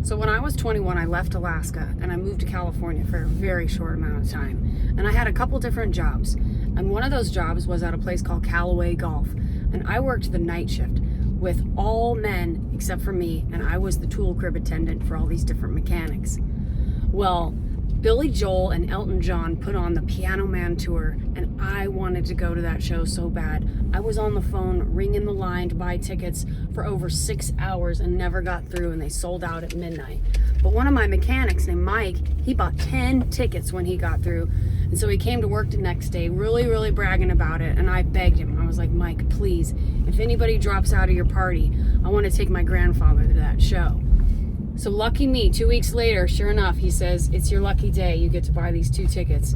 So when I was 21, I left Alaska and I moved to California for a very short amount of time. And I had a couple different jobs. And one of those jobs was at a place called Callaway Golf. And I worked the night shift with all men except for me. And I was the tool crib attendant for all these different mechanics. Well, Billy Joel and Elton John put on the Piano Man tour, and I wanted to go to that show so bad. I was on the phone ringing the line to buy tickets for over 6 hours and never got through, and they sold out at midnight. But one of my mechanics named Mike, he bought 10 tickets when he got through. And so he came to work the next day, really bragging about it. And I begged him. I was like, Mike, please, if anybody drops out of your party, I want to take my grandfather to that show. So lucky me, 2 weeks later, sure enough, he says, it's your lucky day. You get to buy these 2 tickets.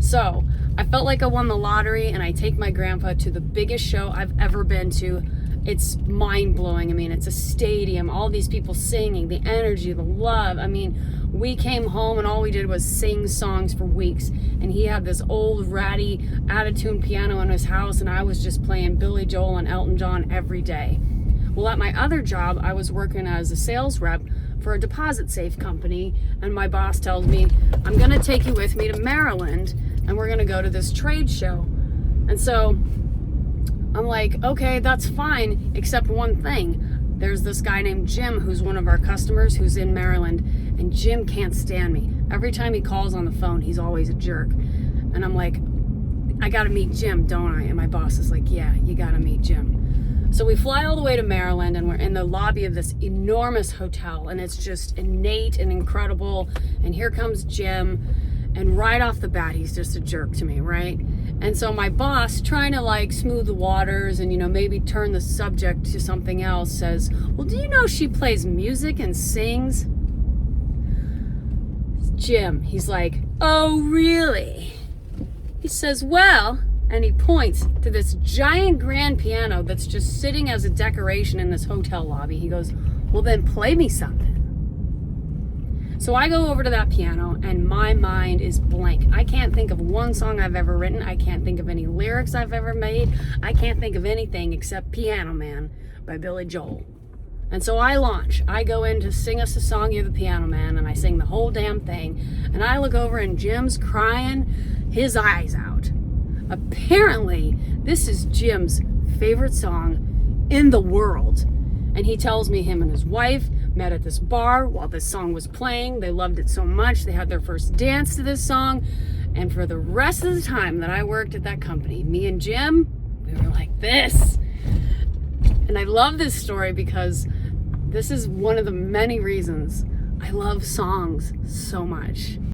So I felt like I won the lottery, and I take my grandpa to the biggest show I've ever been to. It's mind-blowing. I mean, it's a stadium, all these people singing, the energy, the love. I mean, we came home and all we did was sing songs for weeks. And he had this old ratty out-of-tune piano in his house, and I was just playing Billy Joel and Elton John every day. Well, at my other job, I was working as a sales rep for a deposit safe company, and my boss tells me, I'm gonna take you with me to Maryland, and we're gonna go to this trade show. And so I'm like, okay, that's fine, except one thing. There's this guy named Jim who's one of our customers who's in Maryland, and Jim can't stand me. Every time he calls on the phone, he's always a jerk. And I'm like, I gotta meet Jim, don't I? And my boss is like, yeah, you gotta meet Jim. So we fly all the way to Maryland, and we're in the lobby of this enormous hotel, and it's just innate and incredible. And here comes Jim, and right off the bat, he's just a jerk to me, right? And so my boss, trying to like smooth the waters and, you know, maybe turn the subject to something else, says, well, do you know she plays music and sings? Jim, he's like, oh, really? He says, well, and he points to this giant grand piano that's just sitting as a decoration in this hotel lobby. He goes, well, then play me something. So I go over to that piano, and my mind is blank. I can't think of one song I've ever written. I can't think of any lyrics I've ever made. I can't think of anything except Piano Man by Billy Joel. And so I launch. I go in to sing us a song, You're the Piano Man, and I sing the whole damn thing. And I look over, and Jim's crying his eyes out. Apparently, this is Jim's favorite song in the world. And he tells me him and his wife met at this bar while this song was playing. They loved it so much, they had their first dance to this song. And for the rest of the time that I worked at that company, me and Jim, we were like this. And I love this story because this is one of the many reasons I love songs so much.